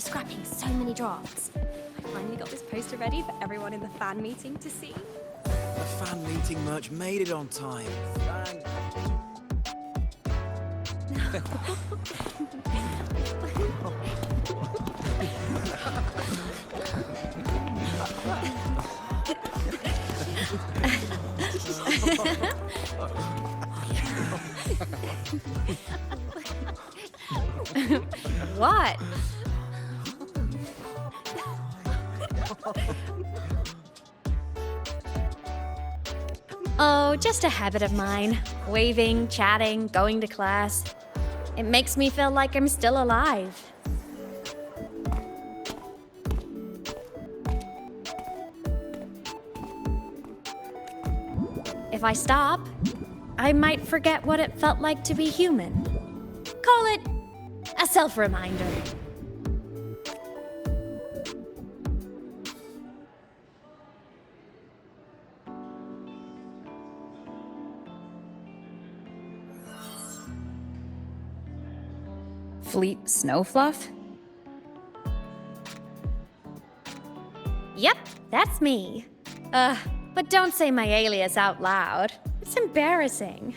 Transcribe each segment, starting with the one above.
scrapping so many drafts. I finally got this poster ready for everyone in the fan meeting to see. The fan meeting merch made it on time. What? Oh, just a habit of mine. Waving, chatting, going to class. It makes me feel like I'm still alive. If I stop, I might forget what it felt like to be human. Call it a self-reminder. Fleet Snowfluff? Yep, that's me. But don't say my alias out loud. It's embarrassing.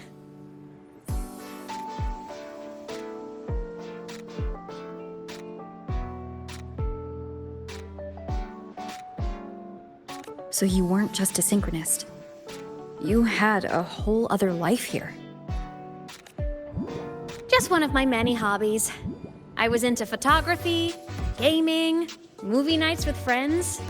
So you weren't just a synchronist. You had a whole other life here. Just one of my many hobbies. I was into photography, gaming, movie nights with friends.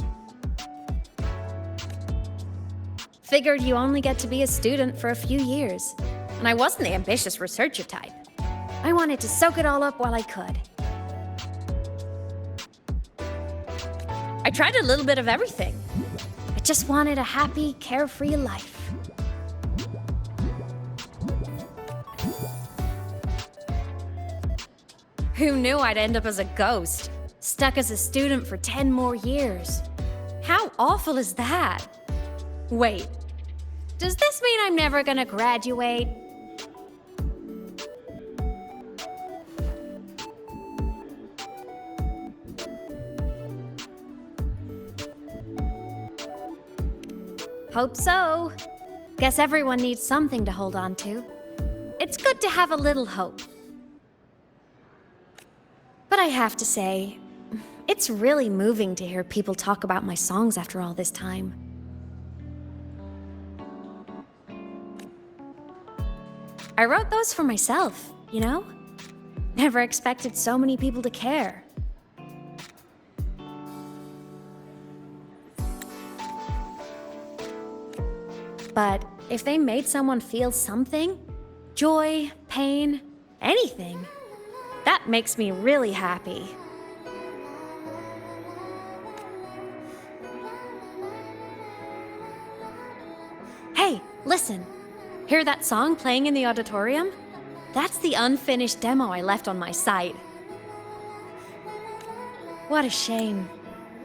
Figured you only get to be a student for a few years. And I wasn't the ambitious researcher type. I wanted to soak it all up while I could. I tried a little bit of everything. I just wanted a happy, carefree life. Who knew I'd end up as a ghost, stuck as a student for 10 more years? How awful is that? Wait, does this mean I'm never gonna graduate? Hope so. Guess everyone needs something to hold on to. It's good to have a little hope. But I have to say, it's really moving to hear people talk about my songs after all this time. I wrote those for myself, you know? Never expected so many people to care. But if they made someone feel something, joy, pain, anything, that makes me really happy. Hey, listen. Hear that song playing in the auditorium? That's the unfinished demo I left on my site. What a shame.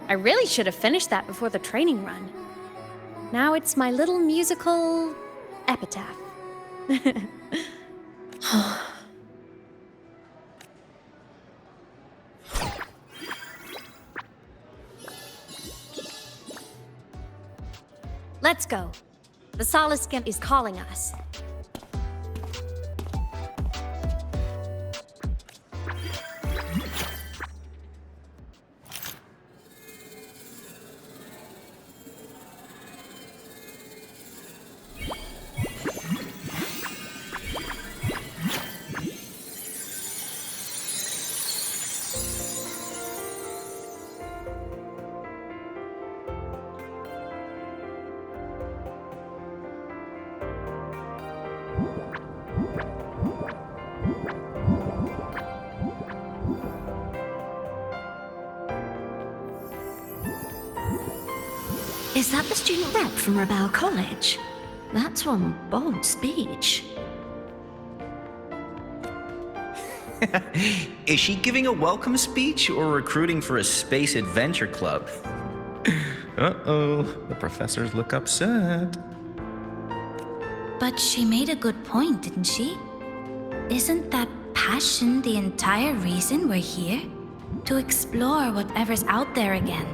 I really should have finished that before the training run. Now it's my little musical epitaph. Let's go. The Solace Skimp is calling us. Is that the student rep from Rebel College? That's one bold speech. Is she giving a welcome speech or recruiting for a space adventure club? Uh-oh, the professors look upset. But she made a good point, didn't she? Isn't that passion the entire reason we're here? To explore whatever's out there again.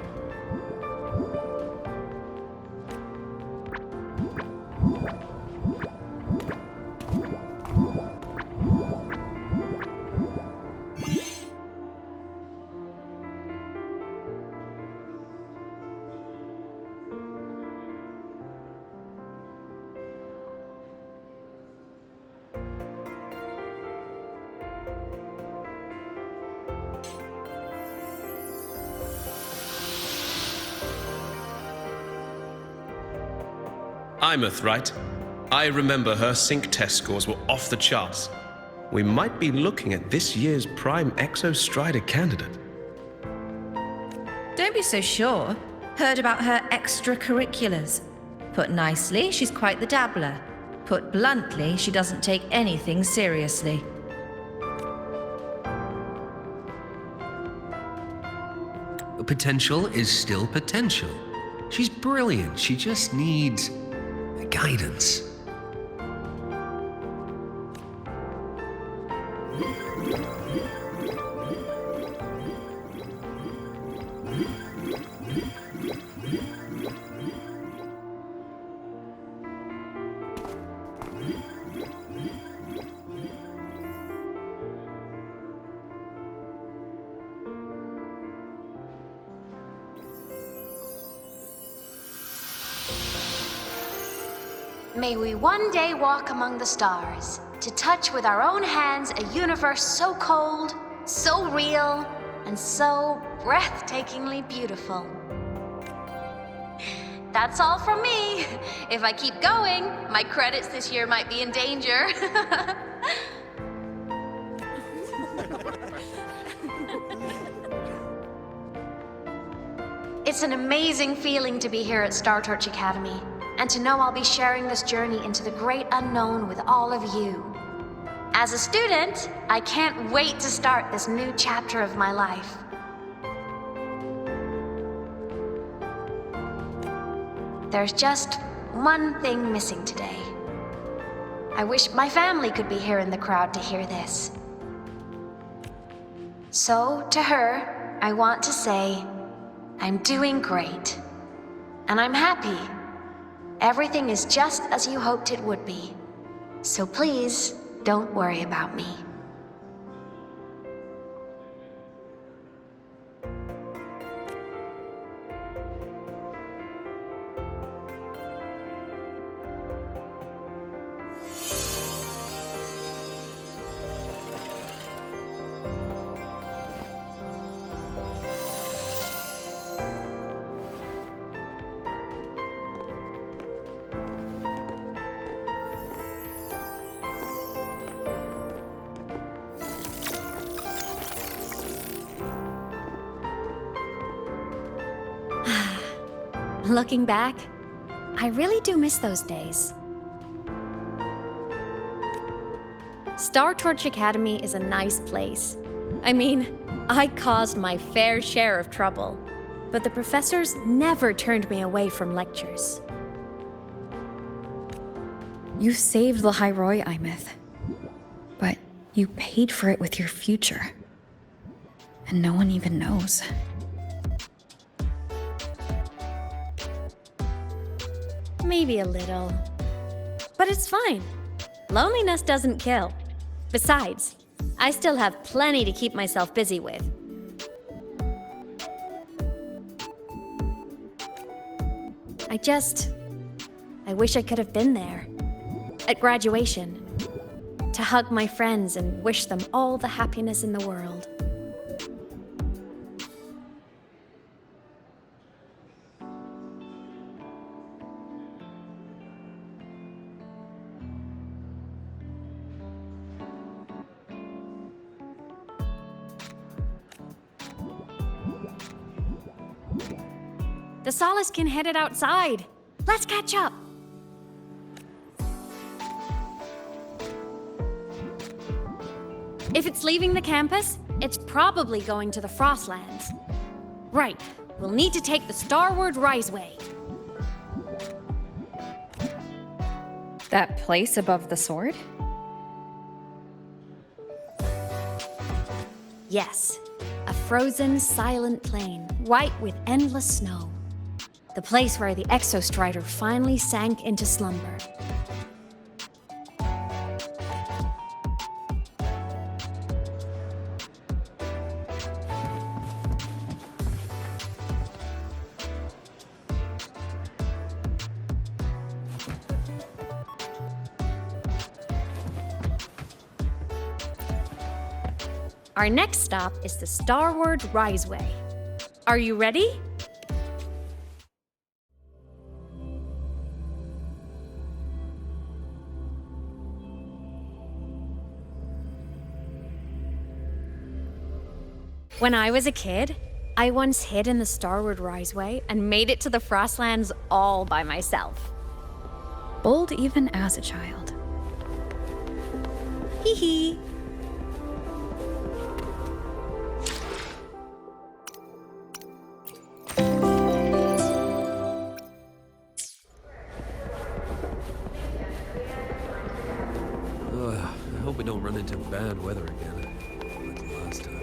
Aemeath, right? I remember her sync test scores were off the charts. We might be looking at this year's prime Exostrider candidate. Don't be so sure. Heard about her extracurriculars. Put nicely, she's quite the dabbler. Put bluntly, she doesn't take anything seriously. Potential is still potential. She's brilliant. She just needs guidance. May we one day walk among the stars, to touch with our own hands a universe so cold, so real, and so breathtakingly beautiful. That's all from me. If I keep going, my credits this year might be in danger. It's an amazing feeling to be here at Star Torch Academy, and to know I'll be sharing this journey into the great unknown with all of you. As a student, I can't wait to start this new chapter of my life. There's just one thing missing today. I wish my family could be here in the crowd to hear this. So, to her, I want to say, I'm doing great. And I'm happy. Everything is just as you hoped it would be. So please, don't worry about me. Looking back, I really do miss those days. Star Torch Academy is a nice place. I mean, I caused my fair share of trouble, but the professors never turned me away from lectures. You saved Lahai-Roi, Aemeath. But you paid for it with your future. And no one even knows. Maybe a little. But it's fine. Loneliness doesn't kill. Besides, I still have plenty to keep myself busy with. I wish I could have been there. At graduation. To hug my friends and wish them all the happiness in the world. The Solace can headed outside. Let's catch up. If it's leaving the campus, it's probably going to the Frostlands. Right, we'll need to take the Starward Riseway. That place above the sword? Yes, a frozen, silent plain, white with endless snow. The place where the Exostrider finally sank into slumber. Our next stop is the Starward Riseway. Are you ready? When I was a kid, I once hid in the Starward Riseway and made it to the Frostlands all by myself. Bold even as a child. Hee hee. I hope we don't run into bad weather again, like the last time.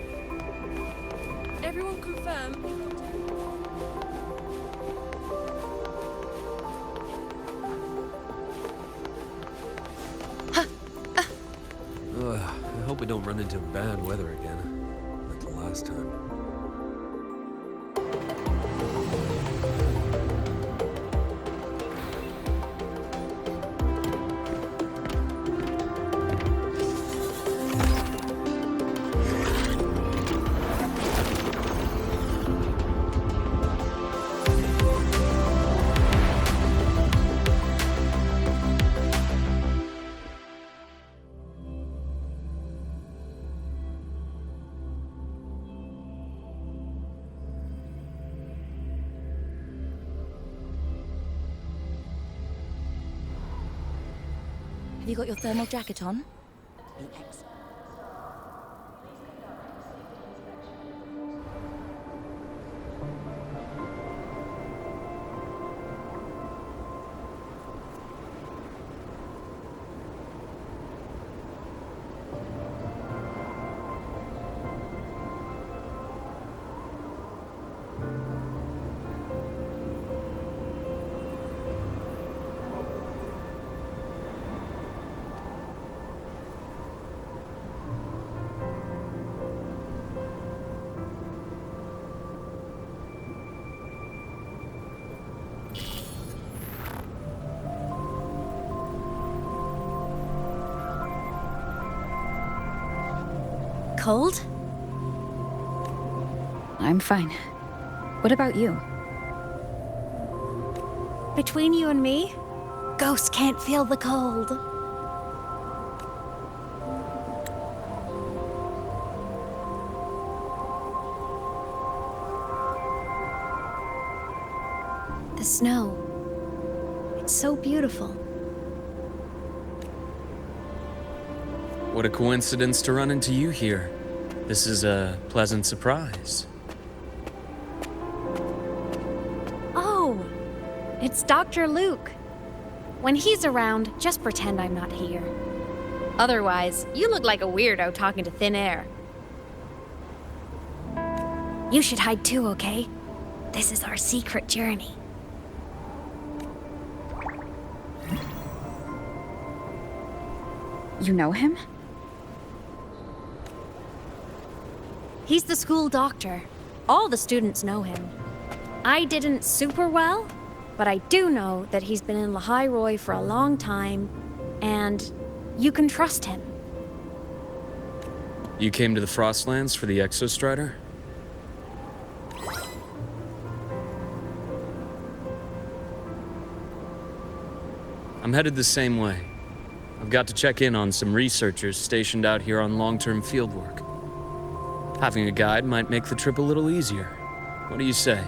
Everyone confirm. I hope we don't run into bad weather again, like the last time. Have you got your thermal jacket on? Cold? I'm fine. What about you? Between you and me, ghosts can't feel the cold. The snow. It's so beautiful. What a coincidence to run into you here. This is a pleasant surprise. Oh, it's Dr. Luke. When he's around, just pretend I'm not here. Otherwise, you look like a weirdo talking to thin air. You should hide too, okay? This is our secret journey. You know him? He's the school doctor. All the students know him. I didn't super well, but I do know that he's been in Lahai-Roi for a long time, and you can trust him. You came to the Frostlands for the Exostrider? I'm headed the same way. I've got to check in on some researchers stationed out here on long-term fieldwork. Having a guide might make the trip a little easier. What do you say?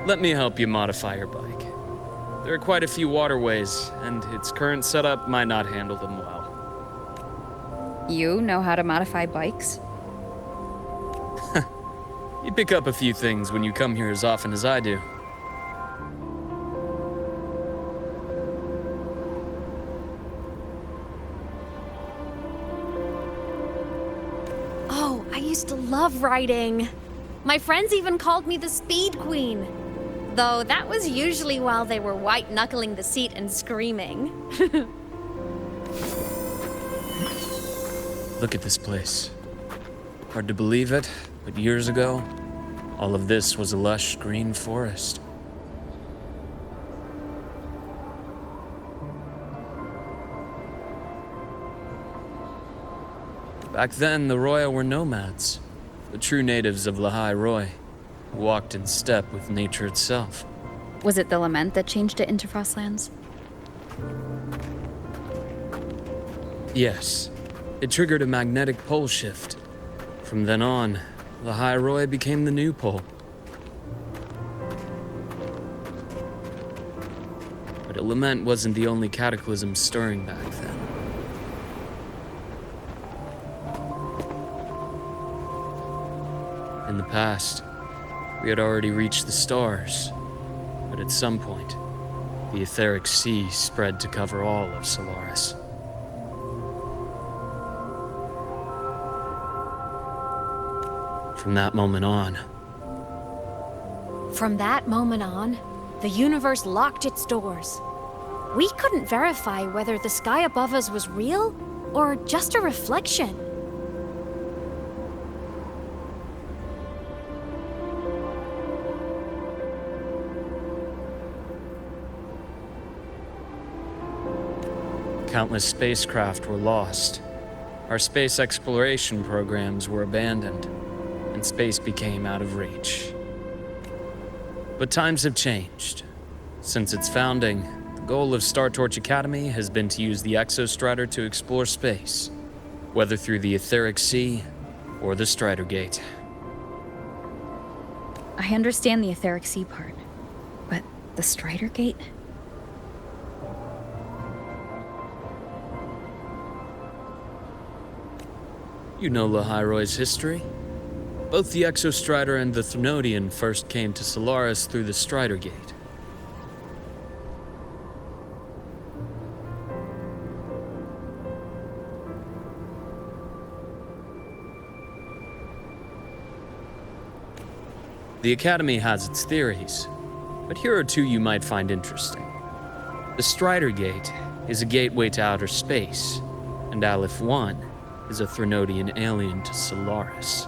Let me help you modify your bike. There are quite a few waterways, and its current setup might not handle them well. You know how to modify bikes? You pick up a few things when you come here as often as I do. used to love riding. My friends even called me the Speed Queen. Though that was usually while they were white-knuckling the seat and screaming. Look at this place. Hard to believe it, but years ago, all of this was a lush green forest. Back then, the Roya were nomads, the true natives of Lahai-Roi, who walked in step with nature itself. Was it the lament that changed it into Frostlands? Yes, it triggered a magnetic pole shift. From then on, Lahai-Roi became the new pole. But a lament wasn't the only cataclysm stirring back then. In the past, we had already reached the stars, but at some point, the etheric sea spread to cover all of Solaris. From that moment on, the universe locked its doors. We couldn't verify whether the sky above us was real or just a reflection. countless spacecraft were lost. Our space exploration programs were abandoned, and space became out of reach. But times have changed. Since its founding, the goal of Star Torch Academy has been to use the Exostrider to explore space, whether through the Etheric Sea or the Strider Gate. I understand the Etheric Sea part, but the Strider Gate? You know Lahai-Roi's history. Both the Exostrider and the Thrunodian first came to Solaris through the Strider Gate. The Academy has its theories, but here are two you might find interesting. The Strider Gate is a gateway to outer space, and Aleph 1 is a Thrunodian alien to Solaris.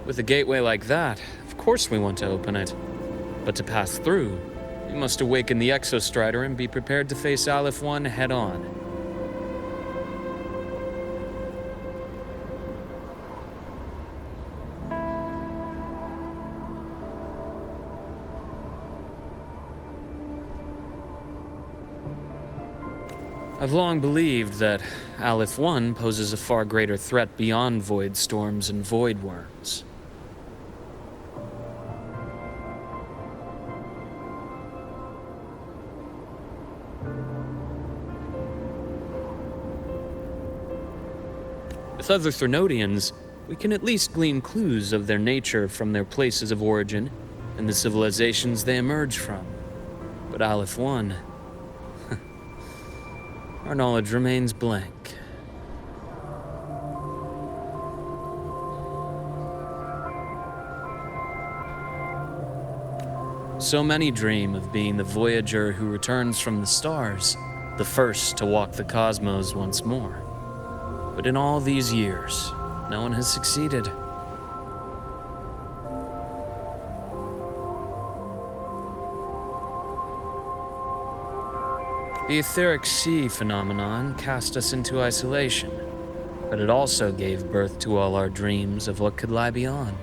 With a gateway like that, of course we want to open it. But to pass through, we must awaken the Exostrider and be prepared to face Aleph 1 head-on. I've long believed that Aleph 1 poses a far greater threat beyond void storms and void worms. With other Thrunodians, we can at least glean clues of their nature from their places of origin and the civilizations they emerge from. But Aleph 1, our knowledge remains blank. So many dream of being the Voyager who returns from the stars, the first to walk the cosmos once more. But in all these years, no one has succeeded. The Etheric Sea phenomenon cast us into isolation, but it also gave birth to all our dreams of what could lie beyond.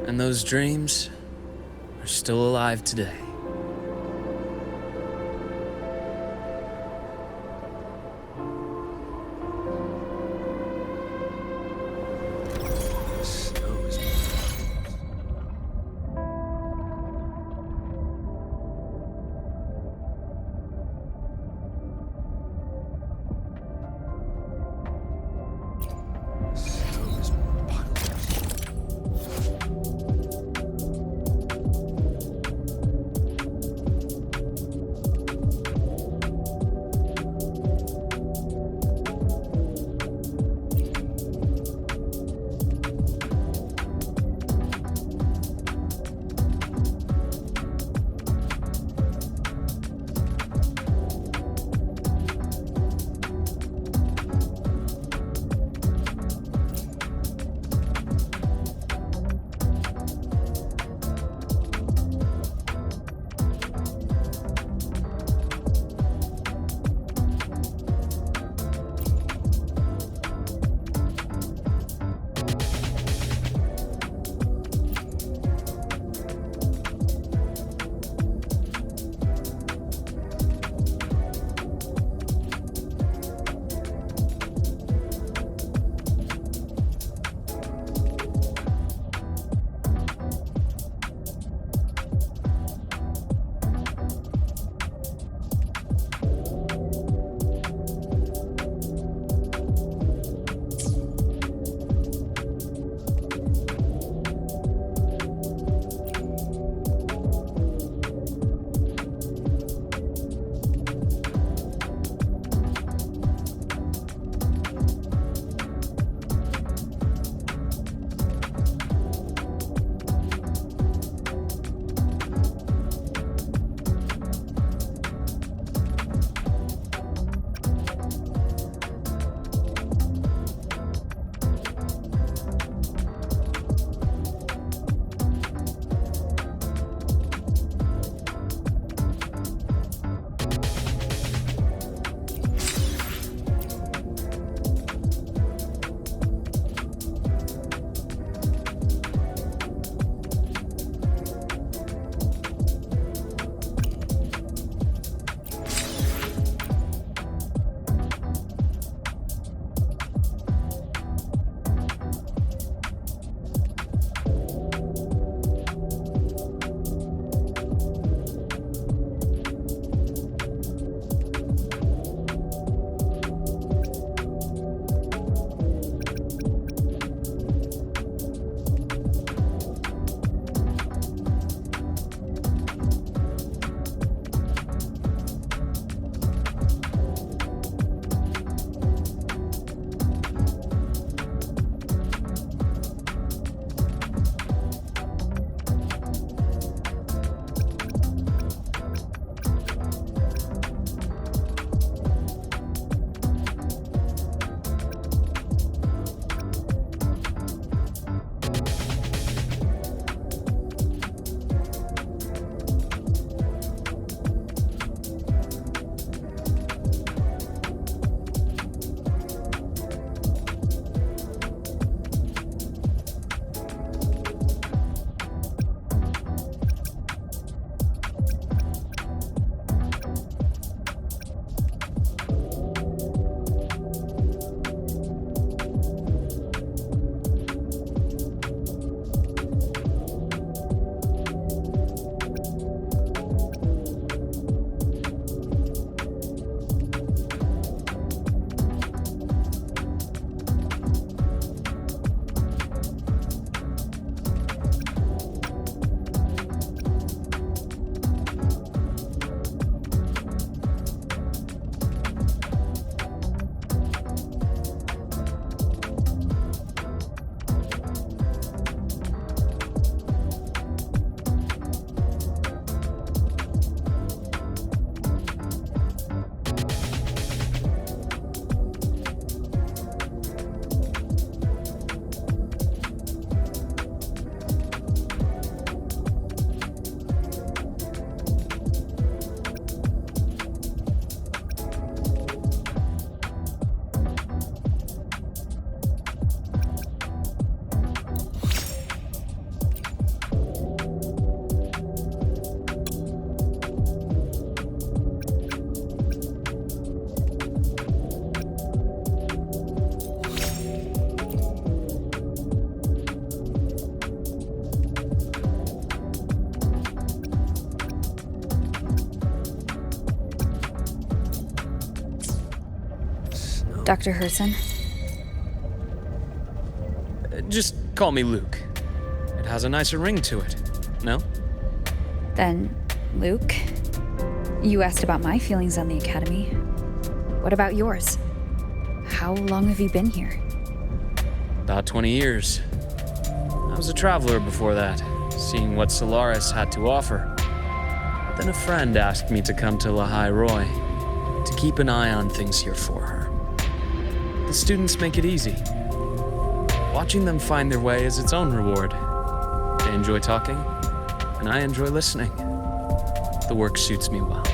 And those dreams are still alive today. Snow is Dr. Herson? Just call me Luke. It has a nicer ring to it, no? Then, Luke, you asked about my feelings on the Academy. What about yours? How long have you been here? About 20 years. I was a traveler before that, seeing what Solaris had to offer. But then a friend asked me to come to Lahai-Roi to keep an eye on things here for her. The students make it easy. Watching them find their way is its own reward. They enjoy talking, and I enjoy listening. The work suits me well.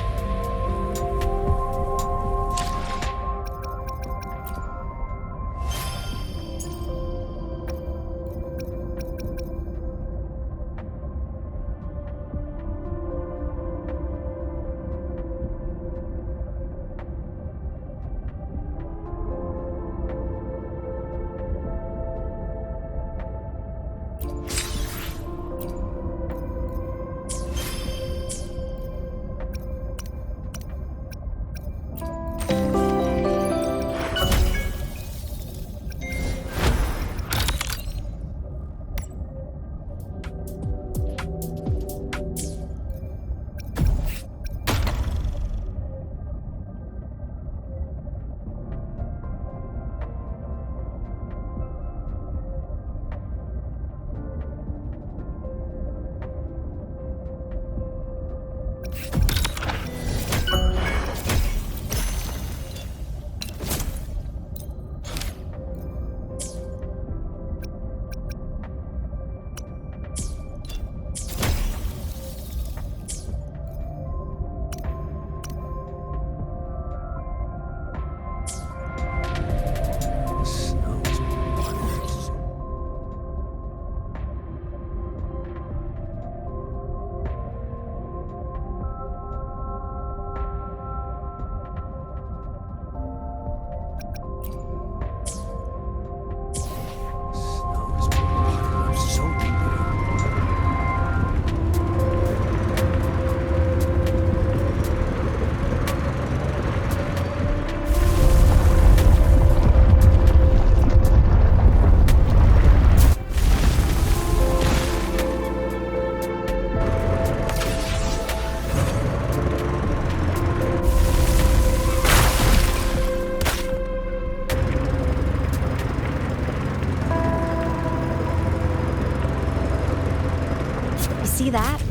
See that?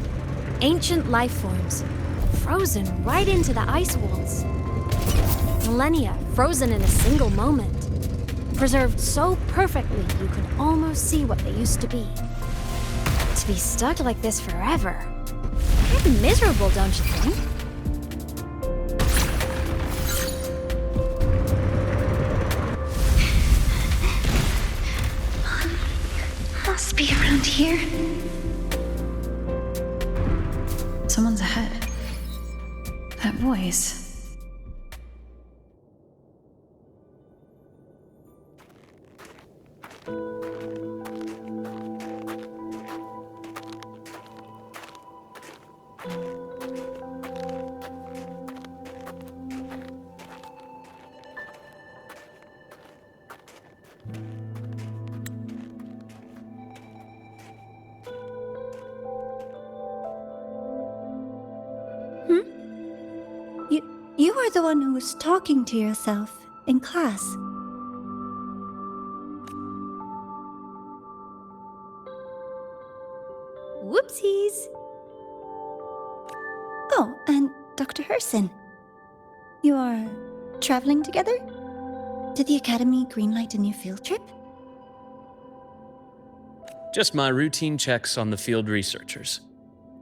Ancient life forms, frozen right into the ice walls. Millennia frozen in a single moment. Preserved so perfectly you could almost see what they used to be. To be stuck like this forever. Kind of miserable, don't you think? Must be around here. Someone's ahead. That voice. You are the one who was talking to yourself in class. Whoopsies! Oh, and Dr. Herson. You are traveling together? Did the Academy greenlight a new field trip? Just my routine checks on the field researchers.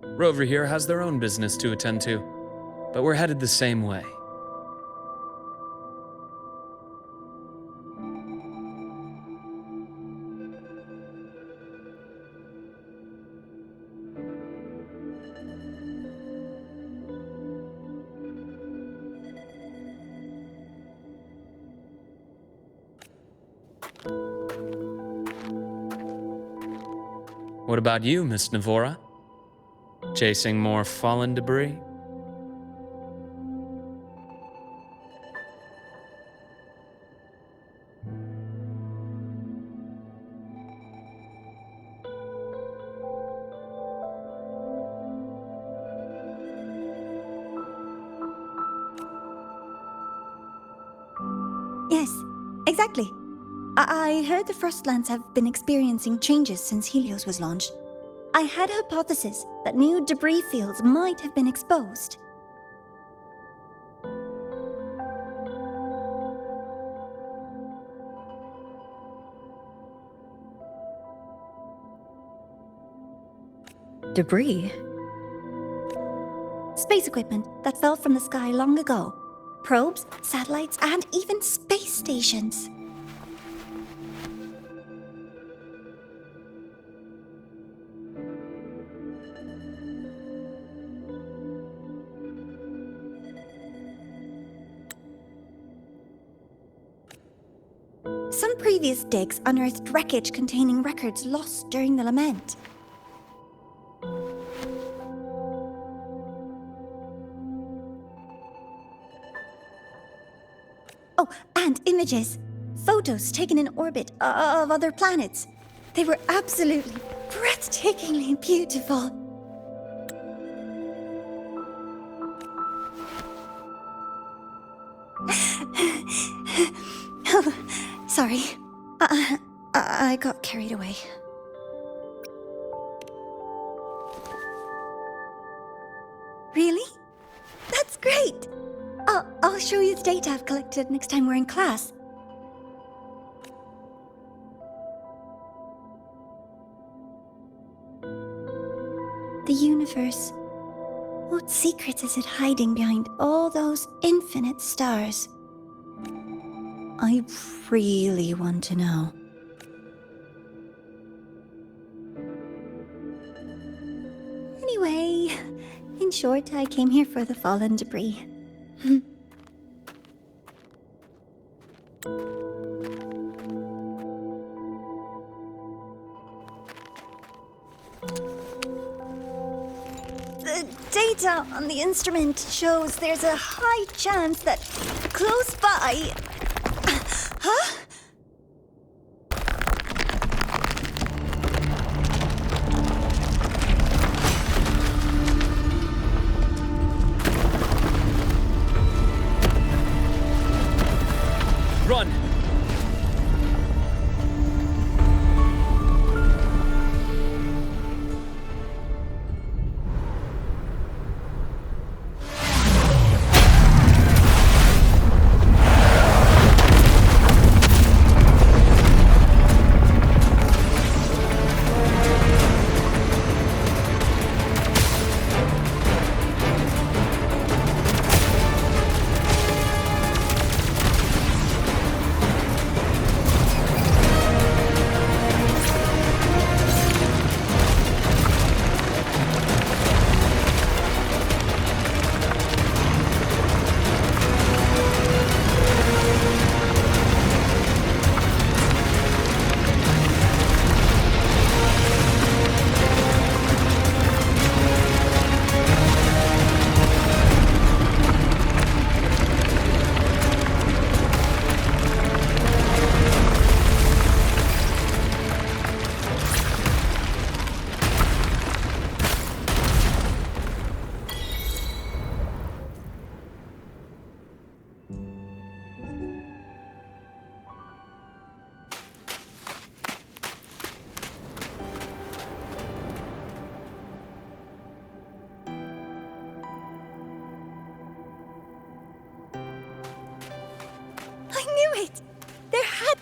Rover here has their own business to attend to, but we're headed the same way. What about you, Miss Navora? Chasing more fallen debris? exactly. I heard the Frostlands have been experiencing changes since Helios was launched. I had a hypothesis that new debris fields might have been exposed. Debris? Space equipment that fell from the sky long ago. Probes, satellites, and even space stations. Some previous digs unearthed wreckage containing records lost during the lament. Oh, and images. Photos taken in orbit of other planets. They were absolutely breathtakingly beautiful. Oh, sorry. I got carried away. Really? That's great! I'll show you the data I've collected next time we're in class. The universe. What secrets is it hiding behind all those infinite stars? I really want to know. Anyway, in short, I came here for the fallen debris. The data on the instrument shows there's a high chance that close by... Huh? Run!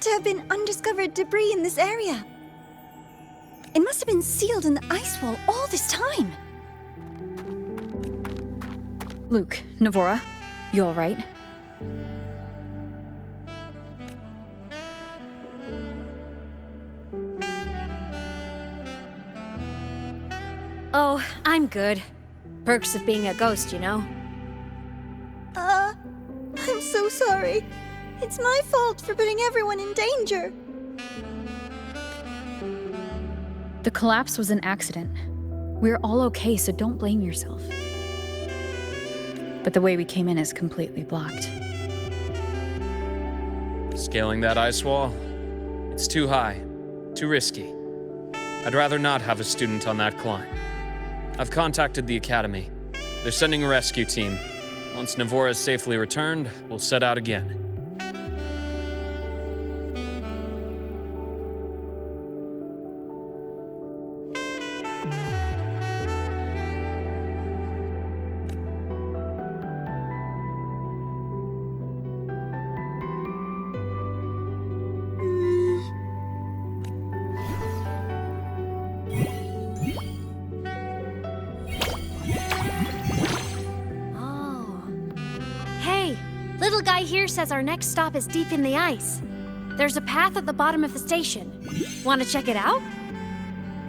To have been undiscovered debris in this area. It must have been sealed in the ice wall all this time. Luke, Navora, you all right? Oh, I'm good. Perks of being a ghost, you know? I'm so sorry. It's my fault for putting everyone in danger. The collapse was an accident. We're all okay, so don't blame yourself. But the way we came in is completely blocked. Scaling that ice wall? It's too high, too risky. I'd rather not have a student on that climb. I've contacted the Academy. They're sending a rescue team. Once Navora is safely returned, we'll set out again. Hey, little guy here says our next stop is deep in the ice. There's a path at the bottom of the station. Want to check it out?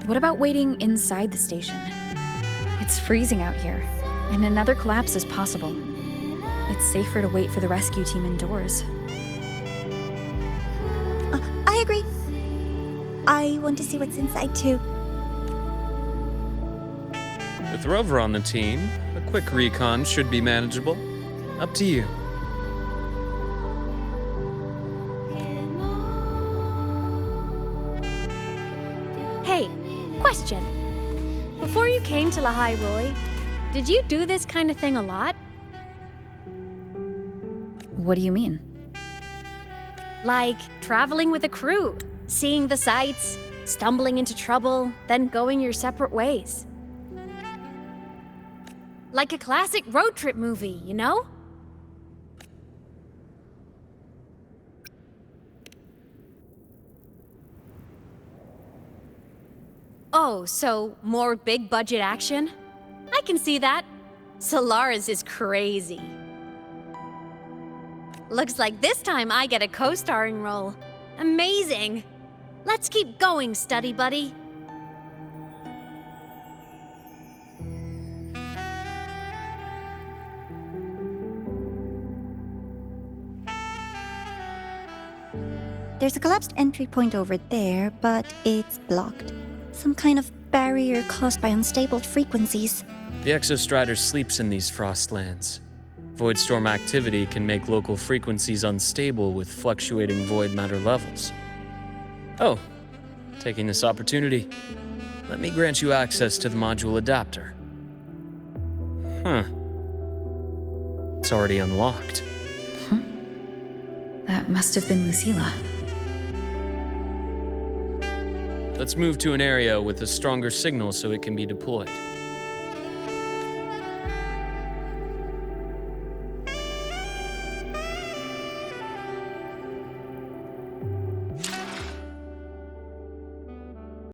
What about waiting inside the station? It's freezing out here, and another collapse is possible. It's safer to wait for the rescue team indoors. I agree. I want to see what's inside too. With Rover on the team, a quick recon should be manageable. Up to you. Hey, question. Before you came to Lahai-Roi, did you do this kind of thing a lot? What do you mean? Like traveling with a crew, seeing the sights, stumbling into trouble, then going your separate ways. Like a classic road trip movie, you know? Oh, so more big budget action? I can see that. Solaris is crazy. Looks like this time I get a co-starring role. Amazing! Let's keep going, study buddy. There's a collapsed entry point over there, but it's blocked. Some kind of barrier caused by unstable frequencies. The Exostrider sleeps in these frostlands. Void storm activity can make local frequencies unstable with fluctuating void matter levels. Oh, taking this opportunity, let me grant you access to the module adapter. Huh. It's already unlocked. That must have been Lucilla. Let's move to an area with a stronger signal so it can be deployed.